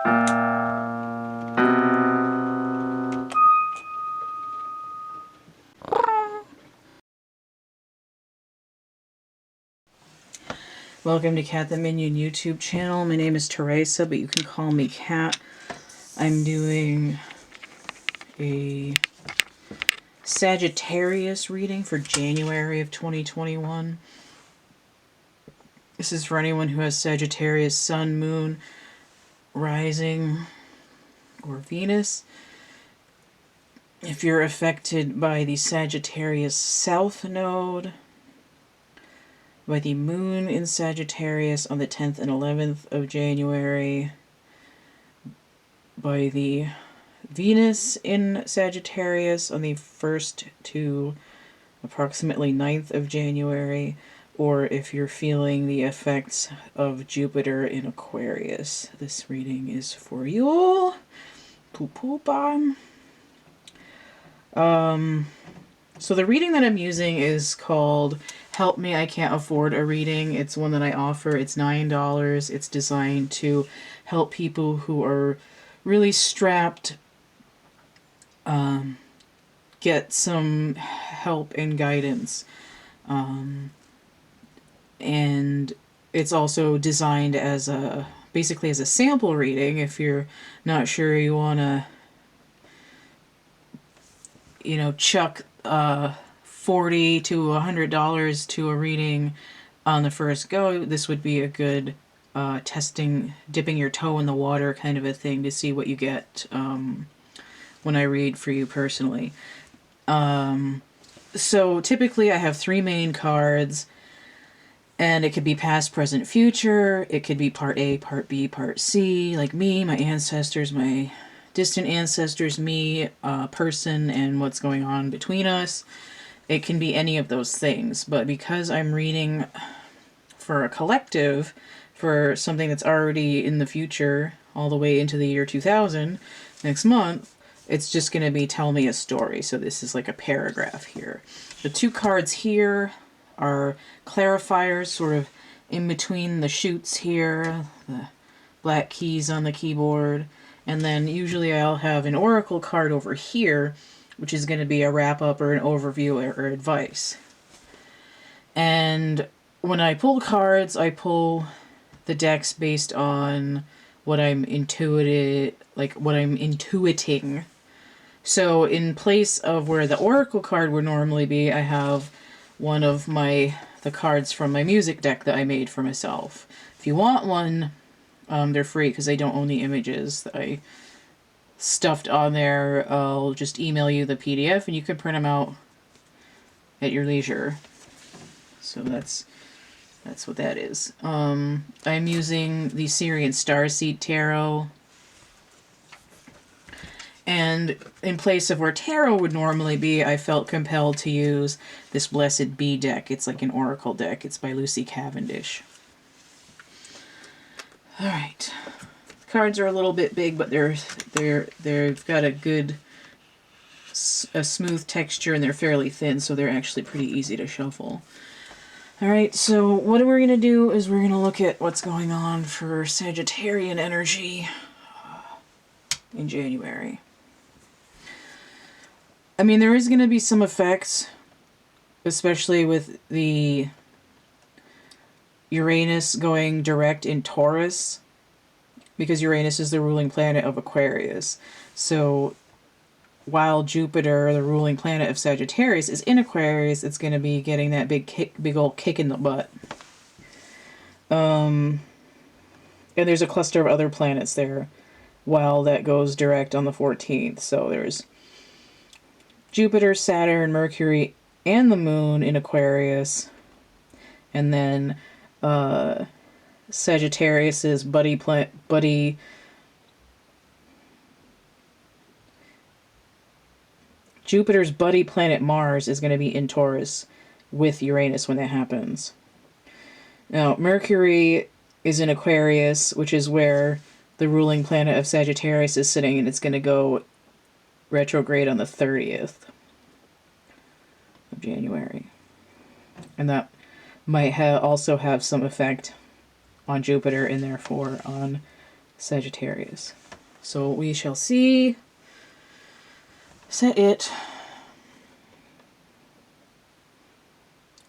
Welcome to CATtheMinion YouTube channel. My name is Theresa, but you can call me Cat. I'm doing a Sagittarius reading for January of 2021. This is for anyone who has Sagittarius, Sun, Moon, Rising, or Venus. If you're affected by the Sagittarius South Node, by the Moon in Sagittarius on the 10th and 11th of January, by the Venus in Sagittarius on the 1st to approximately 9th of January, or if you're feeling the effects of Jupiter in Aquarius. This reading is for you. Poo-poo-bam. So the reading that I'm using is called Help Me, I Can't Afford a Reading. It's one that I offer. It's $9. It's designed to help people who are really strapped, get some help and guidance. And it's also designed as basically as a sample reading if you're not sure you want to, chuck $40 to $100 to a reading on the first go. This would be a good dipping your toe in the water kind of a thing to see what you get when I read for you personally. So typically I have 3 main cards, and it could be past, present, future. It could be part A, part B, part C, like me, my ancestors, my distant ancestors, me, person, and what's going on between us. It can be any of those things, but because I'm reading for a collective, for something that's already in the future, all the way into the year 2000, next month, it's just going to be tell me a story. So this is like a paragraph here. The 2 cards here are clarifiers, sort of in between the chutes here, the black keys on the keyboard. And then usually I'll have an oracle card over here, which is going to be a wrap-up or an overview or advice. And when I pull cards, I pull the decks based on what I'm intuiting. So in place of where the oracle card would normally be, I have one of the cards from my music deck that I made for myself. If you want one, they're free because I don't own the images that I stuffed on there. I'll just email you the PDF and you can print them out at your leisure. So that's what that is. I'm using the Syrian Starseed Tarot. And in place of where tarot would normally be, I felt compelled to use this Blessed Bee deck. It's like an oracle deck. It's by Lucy Cavendish. All right. The cards are a little bit big, but they've got a smooth texture, and they're fairly thin, so they're actually pretty easy to shuffle. All right, so what we're going to do is we're going to look at what's going on for Sagittarian energy in January. I mean, there is going to be some effects, especially with the Uranus going direct in Taurus, because Uranus is the ruling planet of Aquarius. So while Jupiter, the ruling planet of Sagittarius, is in Aquarius, it's going to be getting that big old kick in the butt. And there's a cluster of other planets there while that goes direct on the 14th. So there's Jupiter, Saturn, Mercury, and the Moon in Aquarius. And then Sagittarius's Jupiter's buddy planet Mars is going to be in Taurus with Uranus when that happens. Now, Mercury is in Aquarius, which is where the ruling planet of Sagittarius is sitting, and it's going to go retrograde on the 30th of January. And that might also have some effect on Jupiter and therefore on Sagittarius. So we shall see. Set it.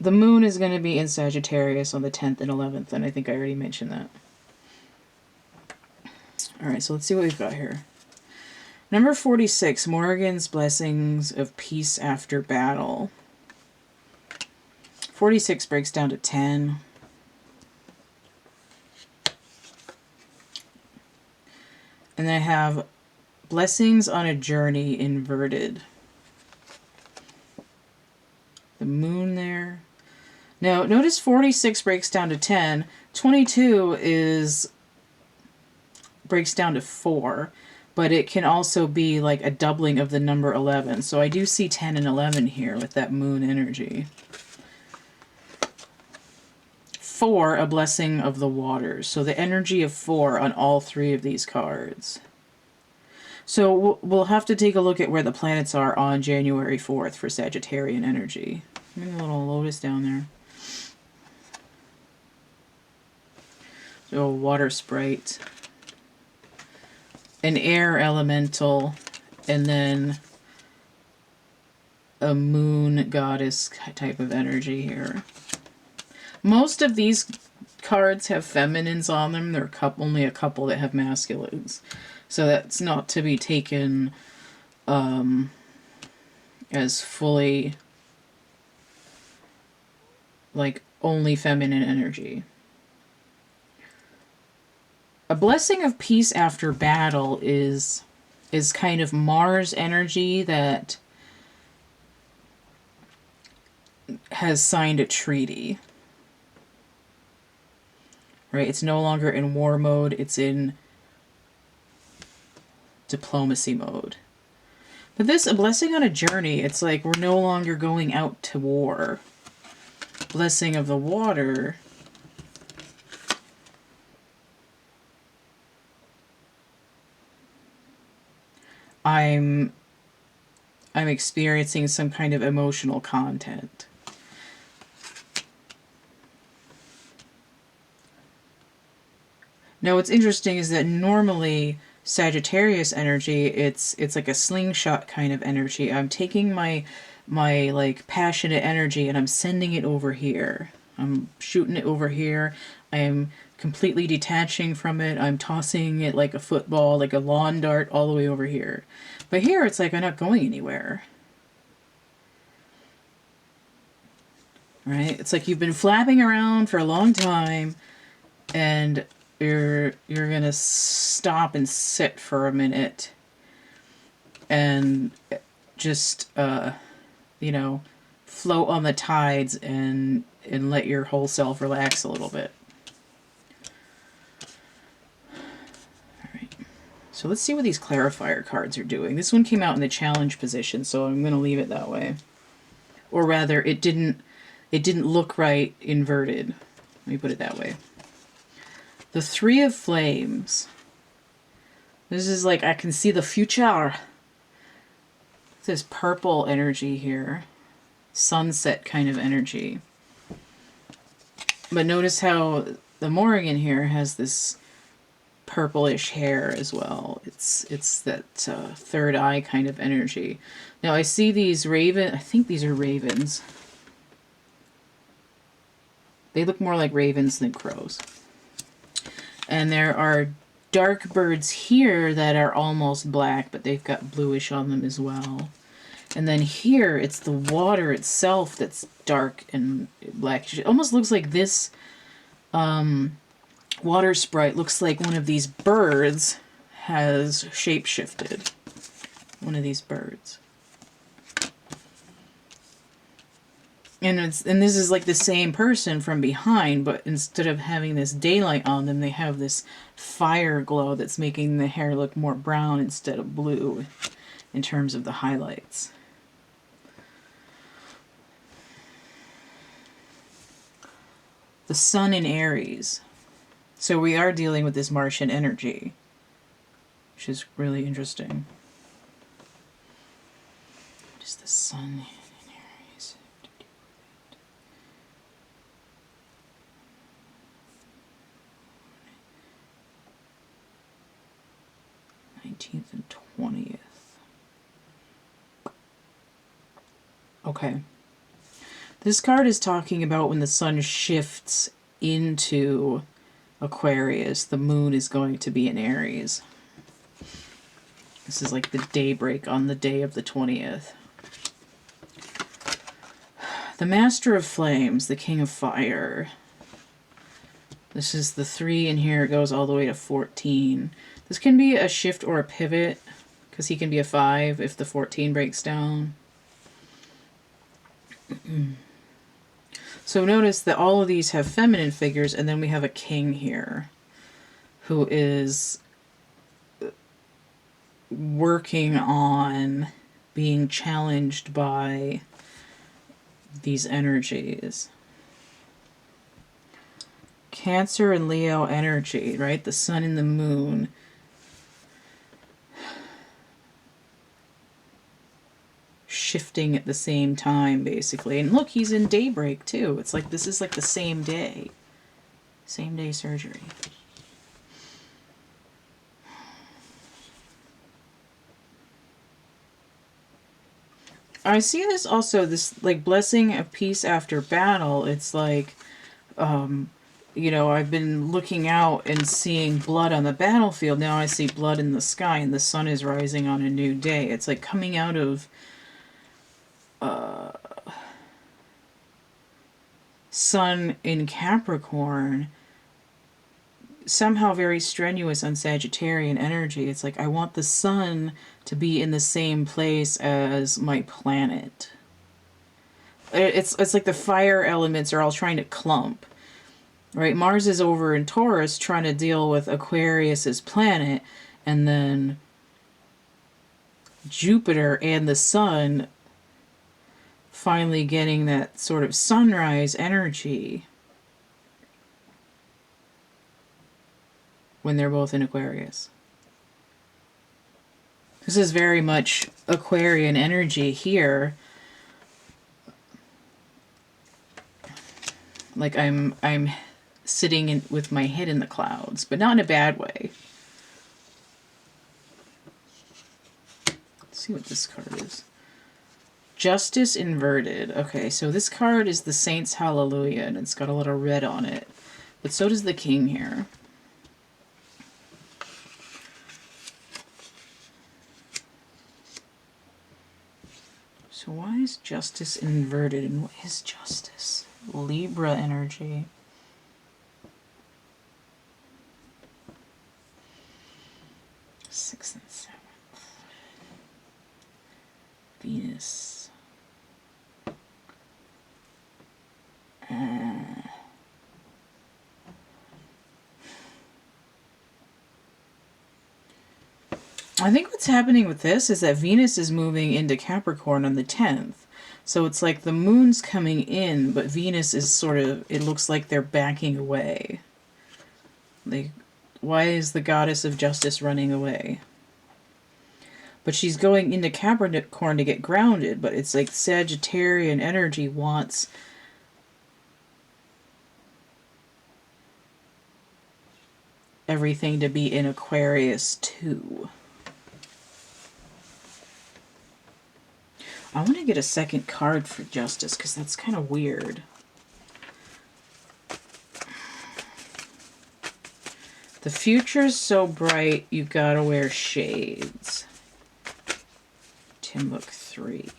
The moon is going to be in Sagittarius on the 10th and 11th, and I think I already mentioned that. Alright, so let's see what we've got here. Number 46, Morgan's Blessings of Peace After Battle. 46 breaks down to 10. And then I have Blessings on a Journey inverted. The moon there. Now, notice 46 breaks down to 10. 22 breaks down to 4. But it can also be like a doubling of the number 11. So I do see 10 and 11 here with that moon energy. 4, a blessing of the waters. So the energy of 4 on all 3 of these cards. So we'll have to take a look at where the planets are on January 4th for Sagittarian energy. A little lotus down there. So water sprite. An air elemental. And then a moon goddess type of energy here. Most of these cards have feminines on them. There are only a couple that have masculines. So that's not to be taken as fully like only feminine energy. A blessing of peace after battle is kind of Mars energy that has signed a treaty. Right? It's no longer in war mode, it's in diplomacy mode. But this, a blessing on a journey, it's like we're no longer going out to war. Blessing of the water. I'm experiencing some kind of emotional content. Now what's interesting is that normally Sagittarius energy, it's like a slingshot kind of energy. I'm taking my like passionate energy and I'm sending it over here. I'm shooting it over here. I am completely detaching from it. I'm tossing it like a football, like a lawn dart all the way over here. But here it's like I'm not going anywhere. Right? It's like you've been flapping around for a long time and you're gonna stop and sit for a minute and just you know, float on the tides and let your whole self relax a little bit. Alright. So let's see what these clarifier cards are doing. This one came out in the challenge position, so I'm gonna leave it that way. Or rather, it didn't look right inverted. Let me put it that way. The Three of Flames. This is like, I can see the future. This purple energy here. Sunset kind of energy. But notice how the Morrigan here has this purplish hair as well. It's that third eye kind of energy. Now I see these raven, I think these are ravens. They look more like ravens than crows. And there are dark birds here that are almost black, but they've got bluish on them as well. And then here, it's the water itself that's dark and black. It almost looks like this water sprite looks like one of these birds has shape-shifted. One of these birds. And this is like the same person from behind, but instead of having this daylight on them, they have this fire glow that's making the hair look more brown instead of blue in terms of the highlights. The sun in Aries. So we are dealing with this Martian energy, which is really interesting. What is the sun? 19th and 20th. Okay. This card is talking about when the sun shifts into Aquarius, the moon is going to be in Aries. This is like the daybreak on the day of the 20th. The Master of Flames, the King of Fire. This is the 3, and here it goes all the way to 14. This can be a shift or a pivot, because he can be a 5 if the 14 breaks down. So notice that all of these have feminine figures, and then we have a king here who is working on being challenged by these energies. Cancer and Leo energy, right? The sun and the moon. Shifting at the same time, basically. And look, he's in daybreak, too. It's like, this is like the same day. Same day surgery. I see this also, this, like, blessing of peace after battle. It's like, you know, I've been looking out and seeing blood on the battlefield. Now I see blood in the sky, and the sun is rising on a new day. It's like coming out of sun in Capricorn, somehow very strenuous on Sagittarian energy. It's like, I want the sun to be in the same place as my planet. It's like the fire elements are all trying to clump. Right? Mars is over in Taurus trying to deal with Aquarius's planet, and then Jupiter and the sun finally getting that sort of sunrise energy when they're both in Aquarius. This is very much Aquarian energy here. Like I'm sitting with my head in the clouds, but not in a bad way. Let's see what this card is. Justice inverted. Okay, so this card is the Saints Hallelujah, and it's got a little red on it. But so does the King here. So why is justice inverted, and what is justice? Libra energy. Sixth and 7th. Venus. I think what's happening with this is that Venus is moving into Capricorn on the 10th. So it's like the moon's coming in, but Venus is sort of, it looks like they're backing away. Like, why is the goddess of justice running away? But she's going into Capricorn to get grounded, but it's like Sagittarian energy wants everything to be in Aquarius too. I want to get a second card for justice, because that's kind of weird. The future's so bright, you gotta wear shades. Tim Book 3.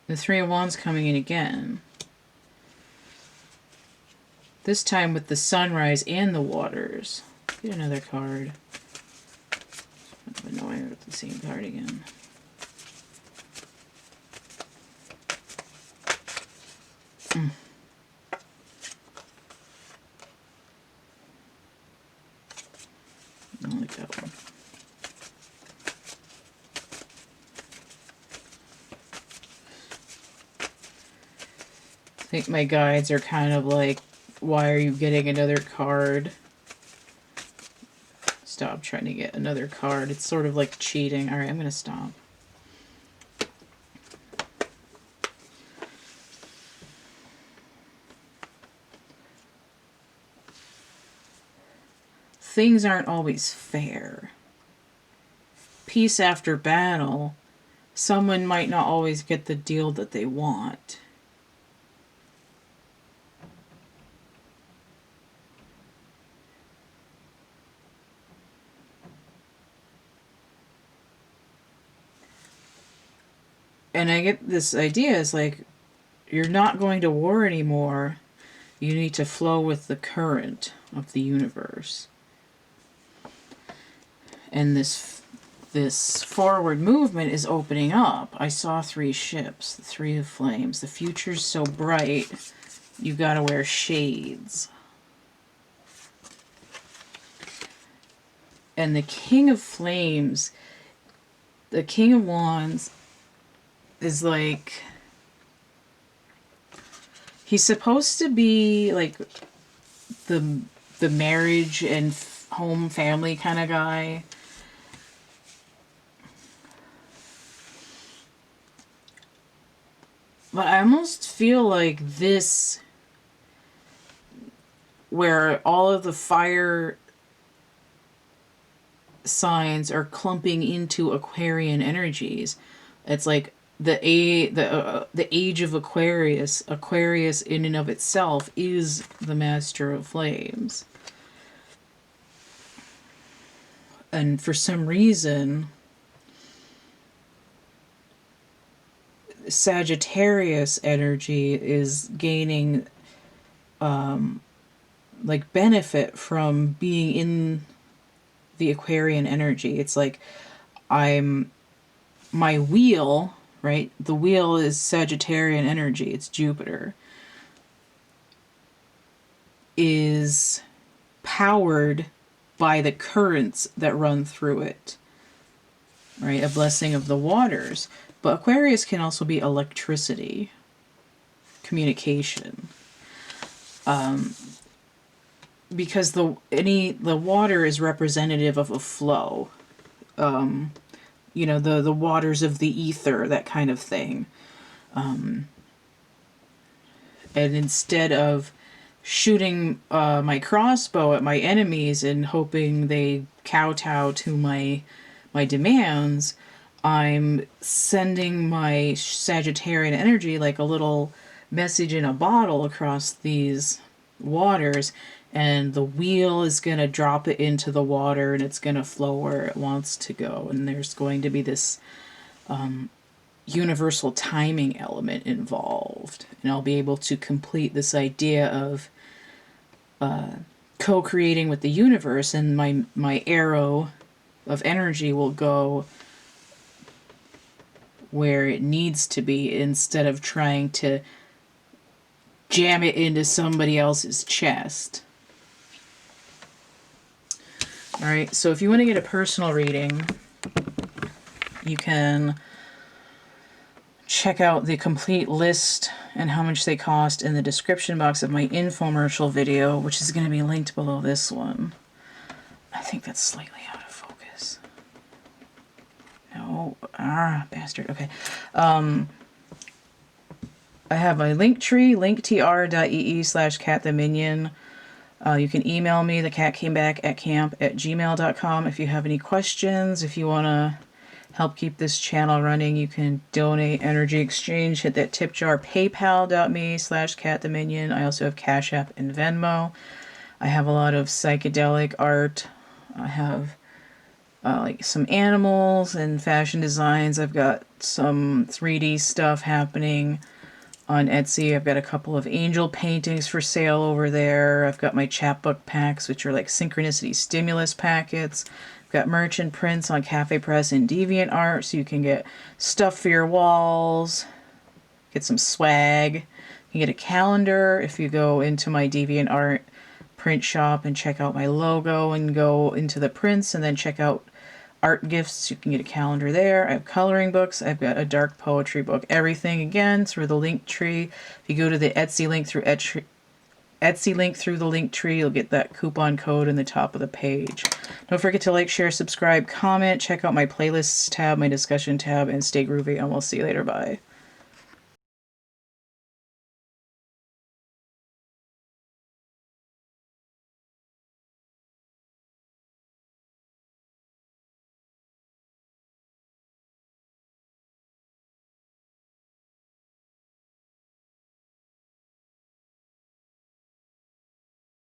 The Three of Wands coming in again. This time with the sunrise and the waters. Get another card. No, I wrote the same card again. I like that one. I think my guides are kind of like, why are you getting another card? Stop trying to get another card. It's sort of like cheating. Alright, I'm going to stop. things aren't always fair. Peace after battle, someone might not always get the deal that they want. And I get this idea, is like, you're not going to war anymore. You need to flow with the current of the universe. And this forward movement is opening up. I saw 3 ships, the 3 of Flames. The future's so bright, you gotta wear shades. And the King of Flames, the King of Wands, is like, he's supposed to be like the marriage and home family kind of guy. But I almost feel like this, where all of the fire signs are clumping into Aquarian energies, it's like the age of Aquarius. Aquarius in and of itself is the master of flames. And for some reason, Sagittarius energy is gaining like benefit from being in the Aquarian energy. It's like my wheel, right? The wheel is Sagittarian energy. It's Jupiter. Is powered by the currents that run through it, right? A blessing of the waters. But Aquarius can also be electricity, communication. Because the water is representative of a flow. You know, the waters of the ether, that kind of thing. And instead of shooting my crossbow at my enemies and hoping they kowtow to my demands, I'm sending my Sagittarian energy like a little message in a bottle across these waters, and the wheel is going to drop it into the water and it's going to flow where it wants to go. And there's going to be this universal timing element involved. And I'll be able to complete this idea of co-creating with the universe, and my arrow of energy will go where it needs to be instead of trying to jam it into somebody else's chest. Alright, so if you want to get a personal reading, you can check out the complete list and how much they cost in the description box of my infomercial video, which is going to be linked below this one. I think that's slightly out of focus. No. Bastard. Okay. I have a link tree, linktr.ee/CATtheMinion. You can email me, thecatcamebackatcamp@gmail.com, if you have any questions. If you want to help keep this channel running, you can donate, energy exchange, hit that tip jar, paypal.me/CATtheMinion. I also have Cash App and Venmo. I have a lot of psychedelic art. I have like some animals and fashion designs. I've got some 3D stuff happening on Etsy. I've got a couple of angel paintings for sale over there. I've got my chapbook packs, which are like synchronicity stimulus packets. I've got merch and prints on Cafe Press and DeviantArt, so you can get stuff for your walls, get some swag. You can get a calendar if you go into my DeviantArt print shop and check out my logo and go into the prints and then check out art gifts. You can get a calendar there. I have coloring books. I've got a dark poetry book. Everything, again, through the link tree. If you go to the Etsy link through the link tree, you'll get that coupon code in the top of the page. Don't forget to like, share, subscribe, comment. Check out my playlists tab, my discussion tab, and stay groovy, and we'll see you later. Bye.